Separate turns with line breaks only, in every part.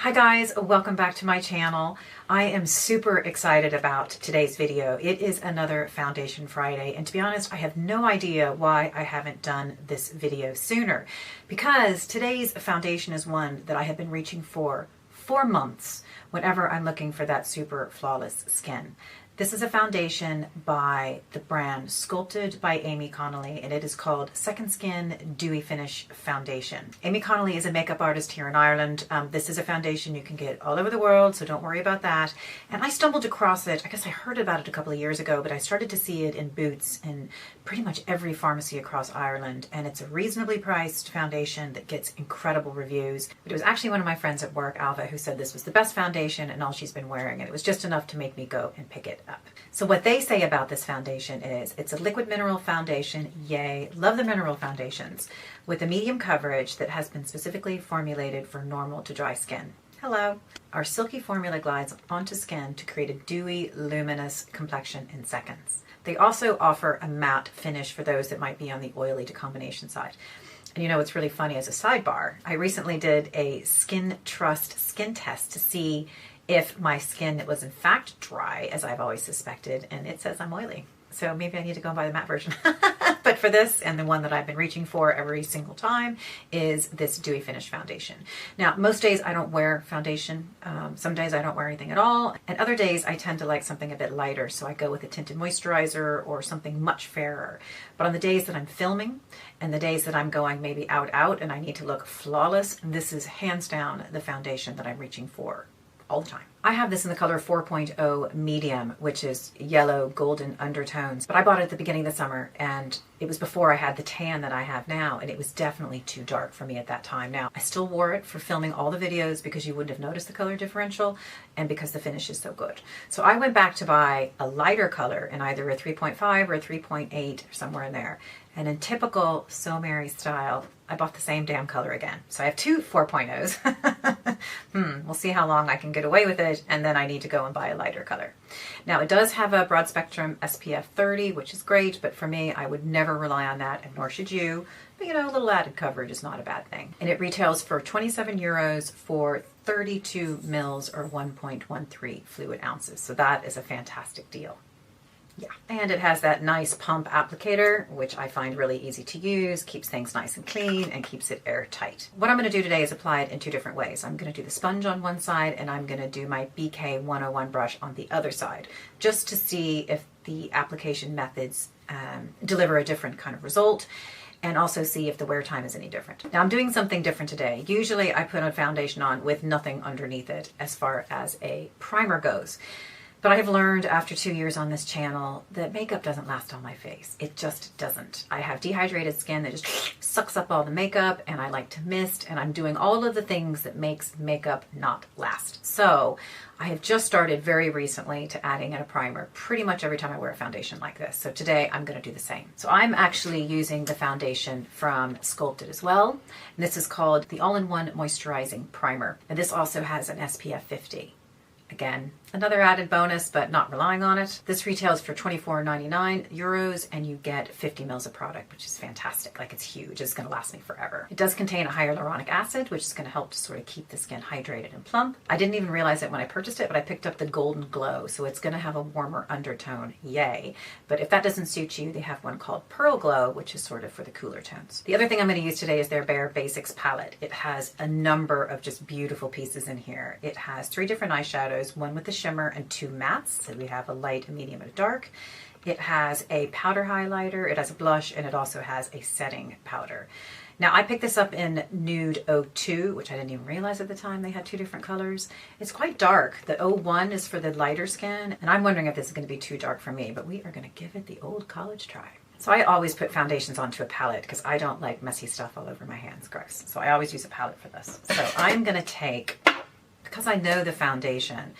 Hi guys, welcome back to my channel. I am super excited about today's video. It is another Foundation Friday, and to be honest, I have no idea why I haven't done this video sooner, because today's foundation is one that I have been reaching for months whenever I'm looking for that super flawless skin. This is a foundation by the brand Sculpted by Aimee Connolly, and it is called Second Skin Dewy Finish Foundation. Aimee Connolly is a makeup artist here in Ireland. This is a foundation you can get all over the world, so don't worry about that. And I stumbled across it, I guess I heard about it a couple of years ago, but I started to see it in Boots in pretty much every pharmacy across Ireland, and it's a reasonably priced foundation that gets incredible reviews. But it was actually one of my friends at work, Alva, who said this was the best foundation and all she's been wearing, and it was just enough to make me go and pick it up. So what they say about this foundation is it's a liquid mineral foundation, yay, love the mineral foundations, with a medium coverage that has been specifically formulated for normal to dry skin. Hello. Our silky formula glides onto skin to create a dewy, luminous complexion in seconds. They also offer a matte finish for those that might be on the oily to combination side. And you know what's really funny as a sidebar, I recently did a Skin Trust skin test to see if my skin was in fact dry, as I've always suspected, and it says I'm oily. So maybe I need to go and buy the matte version. But for this, and the one that I've been reaching for every single time, is this Dewy Finish Foundation. Now, most days I don't wear foundation. Some days I don't wear anything at all. And other days I tend to like something a bit lighter, so I go with a tinted moisturizer or something much fairer. But on the days that I'm filming, and the days that I'm going maybe out and I need to look flawless, this is hands down the foundation that I'm reaching for all the time. I have this in the color 4.0 medium, which is yellow golden undertones, but I bought it at the beginning of the summer, and it was before I had the tan that I have now, and it was definitely too dark for me at that time. Now, I still wore it for filming all the videos because you wouldn't have noticed the color differential, and because the finish is so good. So I went back to buy a lighter color in either a 3.5 or a 3.8 or somewhere in there. And in typical So Mary style, I bought the same damn color again. So I have two 4.0s. We'll see how long I can get away with it, and then I need to go and buy a lighter color. Now, it does have a broad spectrum SPF 30, which is great, but for me, I would never rely on that, and nor should you. But you know, a little added coverage is not a bad thing. And it retails for 27 euros for 32 mils or 1.13 fluid ounces. So that is a fantastic deal. Yeah, and it has that nice pump applicator, which I find really easy to use, keeps things nice and clean, and keeps it airtight. What I'm going to do today is apply it in two different ways. I'm going to do the sponge on one side, and I'm going to do my BK 101 brush on the other side, just to see if the application methods deliver a different kind of result, and also see if the wear time is any different. Now, I'm doing something different today. Usually I put a foundation on with nothing underneath it as far as a primer goes. But I have learned after 2 years on this channel that makeup doesn't last on my face. It just doesn't. I have dehydrated skin that just sucks up all the makeup, and I like to mist, and I'm doing all of the things that makes makeup not last. So I have just started very recently to adding in a primer pretty much every time I wear a foundation like this. So today I'm going to do the same. So I'm actually using the foundation from Sculpted as well. And this is called the All-in-One Moisturizing Primer. And this also has an SPF 50. Again, another added bonus, but not relying on it. This retails for 24.99 euros, and you get 50 mils of product, which is fantastic. Like, it's huge. It's going to last me forever. It does contain a hyaluronic acid, which is going to help to sort of keep the skin hydrated and plump. I didn't even realize it when I purchased it, but I picked up the golden glow, so it's going to have a warmer undertone. Yay. But if that doesn't suit you, they have one called Pearl Glow, which is sort of for the cooler tones. The other thing I'm going to use today is their Bare Basics palette. It has a number of just beautiful pieces in here. It has 3 different eyeshadows, one with the shimmer and 2 mattes. So we have a light, a medium, and a dark. It has a powder highlighter, it has a blush, and it also has a setting powder. Now, I picked this up in Nude 02, which I didn't even realize at the time they had 2 different colors. It's quite dark. The 01 is for the lighter skin, and I'm wondering if this is going to be too dark for me, but we are going to give it the old college try. So I always put foundations onto a palette because I don't like messy stuff all over my hands, gross. So I always use a palette for this. So I'm going to take, because I know the foundation,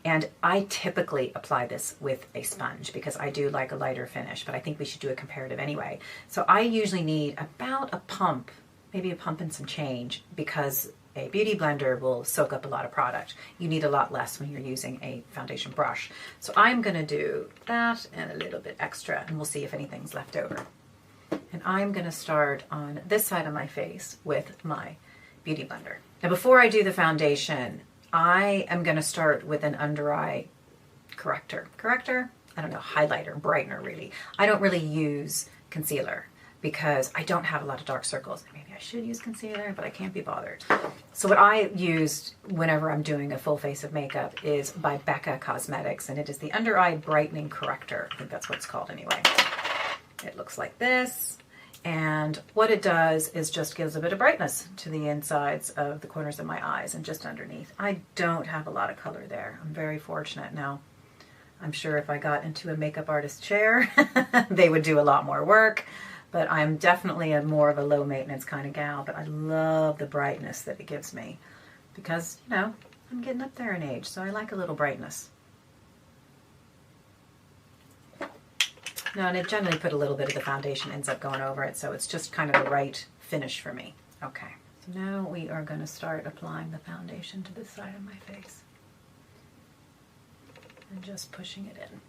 and I typically apply this with a sponge because I do like a lighter finish, but I think we should do a comparative anyway. So I usually need about a pump, maybe a pump and some change, because a beauty blender will soak up a lot of product. You need a lot less when you're using a foundation brush. So I'm going to do that and a little bit extra, and we'll see if anything's left over. And I'm going to start on this side of my face with my beauty blender. Now, before I do the foundation, I am going to start with an under eye corrector. Corrector? I don't know, highlighter, brightener really. I don't really use concealer because I don't have a lot of dark circles. Maybe I should use concealer, but I can't be bothered. So what I used whenever I'm doing a full face of makeup is by Becca Cosmetics, and it is the Under Eye Brightening Corrector. I think that's what it's called anyway. It looks like this. And what it does is just gives a bit of brightness to the insides of the corners of my eyes and just underneath. I don't have a lot of color there. I'm very fortunate now. I'm sure if I got into a makeup artist chair, they would do a lot more work. But I'm definitely more of a low maintenance kind of gal. But I love the brightness that it gives me because, you know, I'm getting up there in age, so I like a little brightness. No, and it generally put a little bit of the foundation ends up going over it, so it's just kind of the right finish for me. Okay, so now we are going to start applying the foundation to this side of my face. And just pushing it in.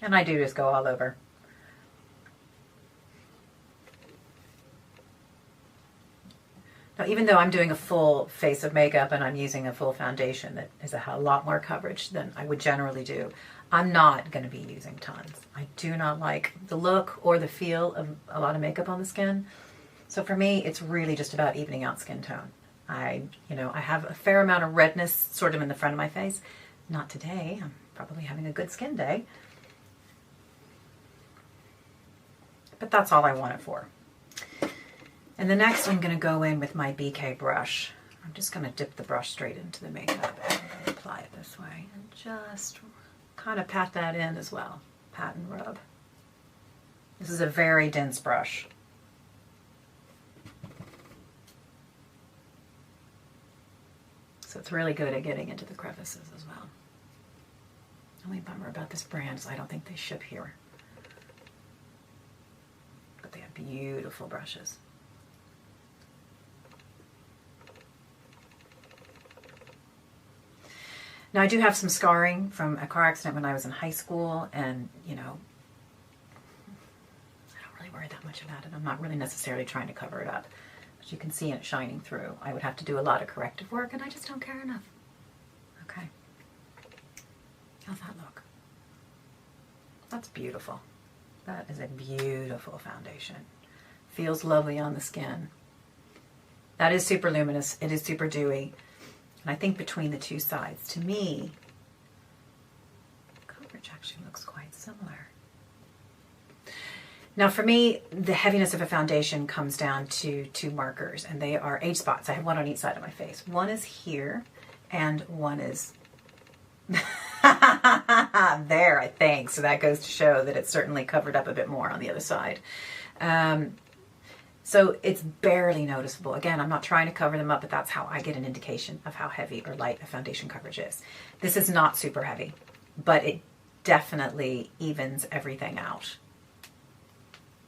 And I do just go all over. Now, even though I'm doing a full face of makeup and I'm using a full foundation that is a lot more coverage than I would generally do, I'm not going to be using tons. I do not like the look or the feel of a lot of makeup on the skin. So for me, it's really just about evening out skin tone. I have a fair amount of redness sort of in the front of my face. Not today. I'm probably having a good skin day. But that's all I want it for. And the next I'm going to go in with my BK brush. I'm just going to dip the brush straight into the makeup and I'm going to apply it this way. And just kind of pat that in as well. Pat and rub. This is a very dense brush. So it's really good at getting into the crevices as well. The only bummer about this brand is I don't think they ship here. But they have beautiful brushes. Now I do have some scarring from a car accident when I was in high school, and you know, I don't really worry that much about it. I'm not really necessarily trying to cover it up. But you can see it shining through. I would have to do a lot of corrective work, and I just don't care enough. Okay. How's that look? That's beautiful. That is a beautiful foundation. Feels lovely on the skin. That is super luminous. It is super dewy. And I think between the two sides, to me, coverage actually looks quite similar. Now for me, the heaviness of a foundation comes down to two markers, and they are age spots. I have one on each side of my face. One is here, and one is there, I think. So that goes to show that it's certainly covered up a bit more on the other side. So it's barely noticeable. Again, I'm not trying to cover them up, but that's how I get an indication of how heavy or light a foundation coverage is. This is not super heavy, but it definitely evens everything out.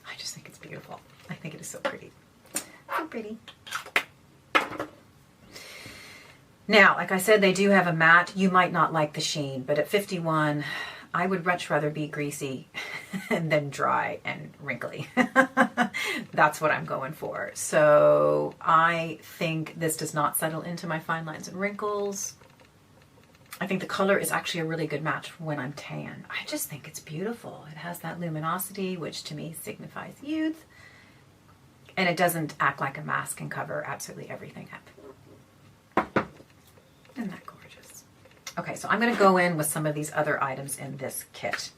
I just think it's beautiful. I think it is so pretty. So pretty. Now, like I said, they do have a matte. You might not like the sheen, but at 51, I would much rather be greasy than dry and wrinkly. That's what I'm going for. So I think this does not settle into my fine lines and wrinkles. I think the color is actually a really good match for when I'm tan. I just think it's beautiful. It has that luminosity, which to me signifies youth. And it doesn't act like a mask and cover absolutely everything up. Isn't that gorgeous? Okay, so I'm going to go in with some of these other items in this kit,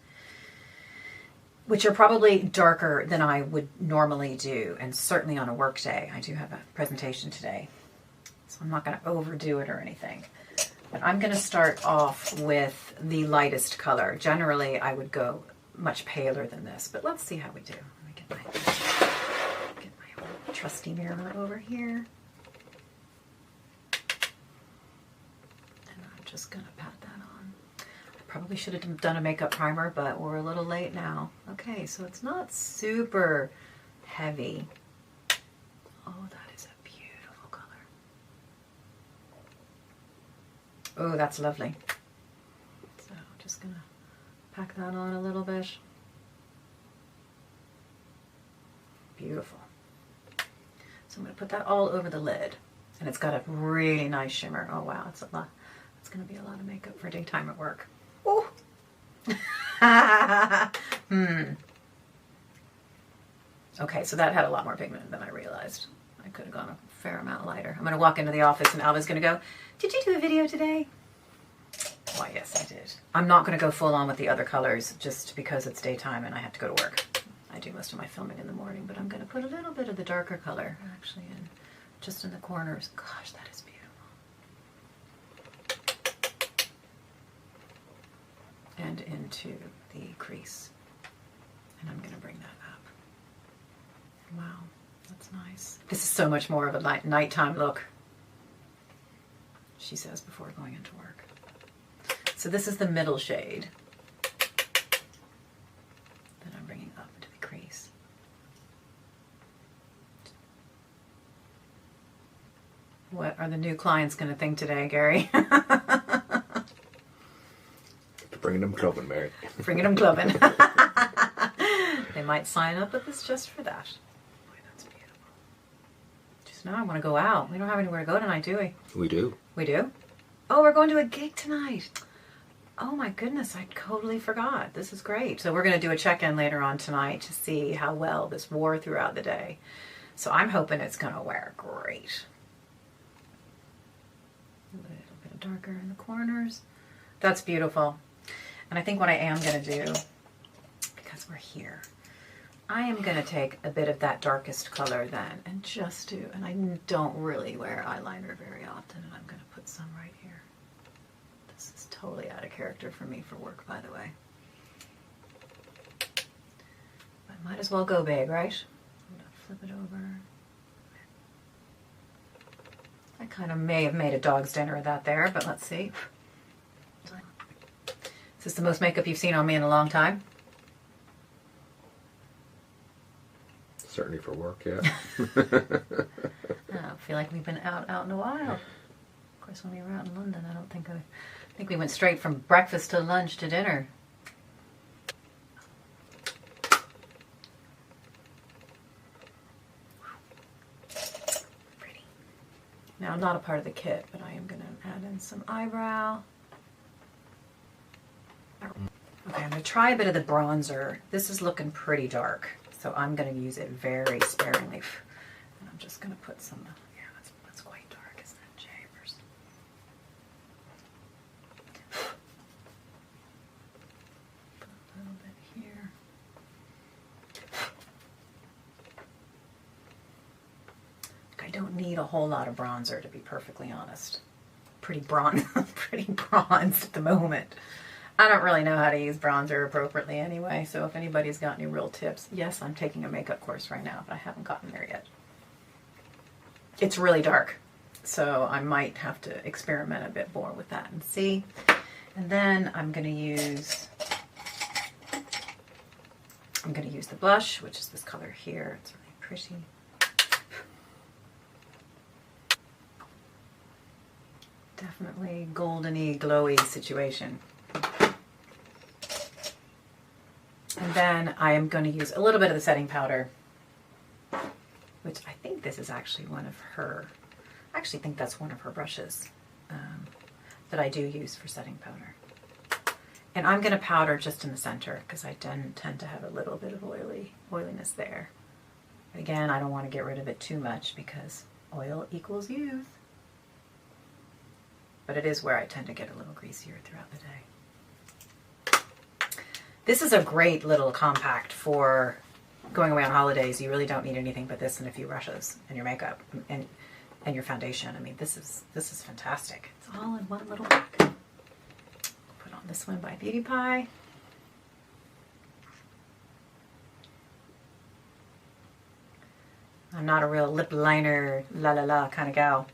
which are probably darker than I would normally do, and certainly on a work day. I do have a presentation today, so I'm not going to overdo it or anything. But I'm going to start off with the lightest color. Generally, I would go much paler than this, but let's see how we do. Let me get my old trusty mirror over here. And I'm just going to pat that on. I probably should have done a makeup primer, but we're a little late now. Okay, so it's not super heavy. Oh, that is a beautiful color. Oh, that's lovely. So I'm just going to pack that on a little bit. Beautiful. So I'm going to put that all over the lid. And it's got a really nice shimmer. Oh wow, it's a lot. It's going to be a lot of makeup for daytime at work. Oh. Okay, so that had a lot more pigment than I realized. I could have gone a fair amount lighter. I'm going to walk into the office and Alva's going to go, "Did you do a video today?" Why, yes, I did. I'm not going to go full on with the other colors just because it's daytime and I have to go to work. I do most of my filming in the morning, but I'm going to put a little bit of the darker color actually in, just in the corners. Gosh, that is beautiful. And into the crease. And I'm going to bring that up. Wow, that's nice. This is so much more of a nighttime look, she says before going into work. So this is the middle shade that I'm bringing up into the crease. What are the new clients going to think today, Gary?
Bringing them clubbing, Mary.
Bringing them clubbing. They might sign up with this just for that. Boy, that's beautiful. Just now I want to go out. We don't have anywhere to go tonight, do we?
We do.
We do? Oh, we're going to a gig tonight. Oh my goodness, I totally forgot. This is great. So we're going to do a check-in later on tonight to see how well this wore throughout the day. So I'm hoping it's going to wear great. A little bit of darker in the corners. That's beautiful. And I think what I am going to do, because we're here, I am going to take a bit of that darkest color then and just do, and I don't really wear eyeliner very often, and I'm going to put some right here. This is totally out of character for me for work, by the way. But might as well go big, right? I'm going to flip it over. I kind of may have made a dog's dinner of that there, but let's see. Is this the most makeup you've seen on me in a long time?
Certainly for work, yeah.
I feel like we've been out in a while. Of course, when we were out in London, I think we went straight from breakfast to lunch to dinner. Pretty. Now, I'm not a part of the kit, but I am going to add in some eyebrow. Okay, I'm going to try a bit of the bronzer. This is looking pretty dark, so I'm going to use it very sparingly. And I'm just going to put some, yeah, that's quite dark, isn't it, Javers? Put a little bit here. I don't need a whole lot of bronzer, to be perfectly honest. Pretty bronzed at the moment. I don't really know how to use bronzer appropriately anyway, so if anybody's got any real tips, yes, I'm taking a makeup course right now, but I haven't gotten there yet. It's really dark, so I might have to experiment a bit more with that and see. And then I'm going to use the blush, which is this color here. It's really pretty. Definitely goldeny, glowy situation. And then I am going to use a little bit of the setting powder, which I think this is actually one of her, I actually think that's one of her brushes that I do use for setting powder. And I'm going to powder just in the center because I tend to have a little bit of oiliness there. But again, I don't want to get rid of it too much because oil equals youth. But it is where I tend to get a little greasier throughout the day. This is a great little compact for going away on holidays. You really don't need anything but this and a few brushes and your makeup and your foundation. I mean, this is fantastic. It's all in one little pack. Put on this one by Beauty Pie. I'm not a real lip liner, la la la kind of gal.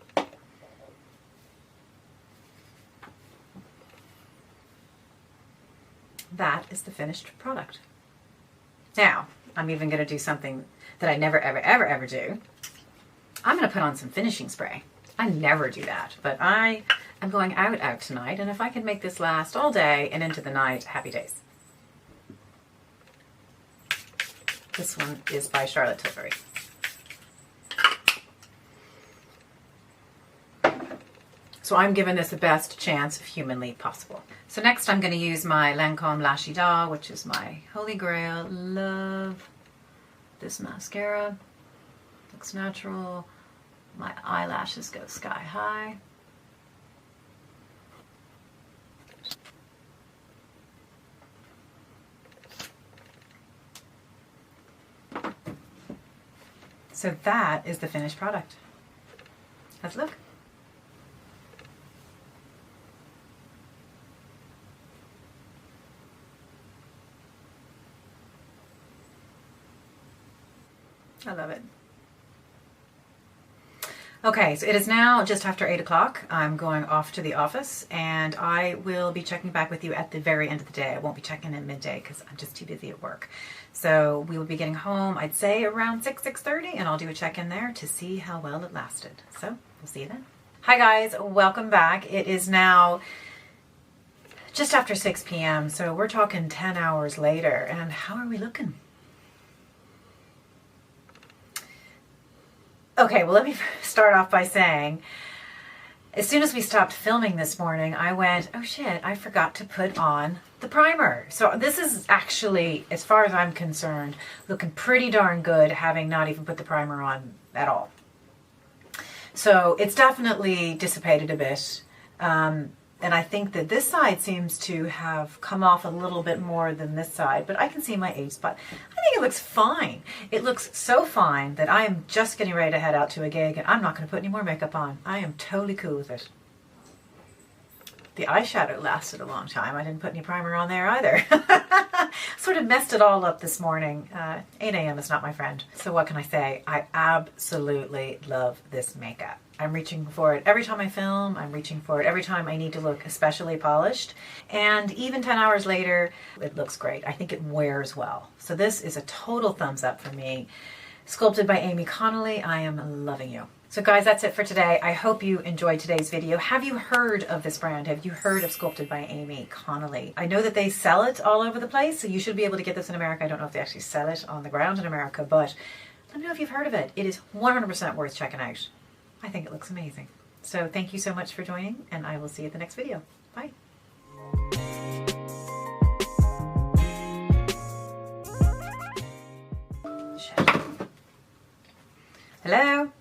That is the finished product. Now, I'm even going to do something that I never, ever, ever, ever do. I'm going to put on some finishing spray. I never do that, but I am going out tonight, and if I can make this last all day and into the night, happy days. This one is by Charlotte Tilbury. So I'm giving this the best chance humanly possible. So next I'm going to use my Lancome Lash Idole, which is my holy grail. Love this mascara. Looks natural. My eyelashes go sky high. So that is the finished product. Let's look. I love it. Okay, so it is now just after 8 o'clock. I'm going off to the office and I will be checking back with you at the very end of the day. I won't be checking in midday because I'm just too busy at work. So we will be getting home, I'd say around 6:30, and I'll do a check-in there to see how well it lasted. So we'll see you then. Hi guys, welcome back. It is now just after 6 p.m. So we're talking 10 hours later. And how are we looking? Okay, well, let me start off by saying, as soon as we stopped filming this morning, I went, oh shit, I forgot to put on the primer. So this is actually, as far as I'm concerned, looking pretty darn good, having not even put the primer on at all. So it's definitely dissipated a bit. And I think that this side seems to have come off a little bit more than this side, but I can see my age spot. I think it looks fine. It looks so fine that I am just getting ready to head out to a gig and I'm not going to put any more makeup on. I am totally cool with it. The eyeshadow lasted a long time. I didn't put any primer on there either. Sort of messed it all up this morning. 8 a.m. is not my friend. So what can I say? I absolutely love this makeup. I'm reaching for it every time I film. I'm reaching for it every time I need to look especially polished. And even 10 hours later, it looks great. I think it wears well. So this is a total thumbs up for me. Sculpted by Aimee Connolly. I am loving you. So guys, that's it for today. I hope you enjoyed today's video. Have you heard of this brand? Have you heard of Sculpted by Aimee Connolly? I know that they sell it all over the place, so you should be able to get this in America. I don't know if they actually sell it on the ground in America, but let me know if you've heard of it. It is 100% worth checking out. I think it looks amazing. So thank you so much for joining, and I will see you at the next video. Bye. Shit. Hello?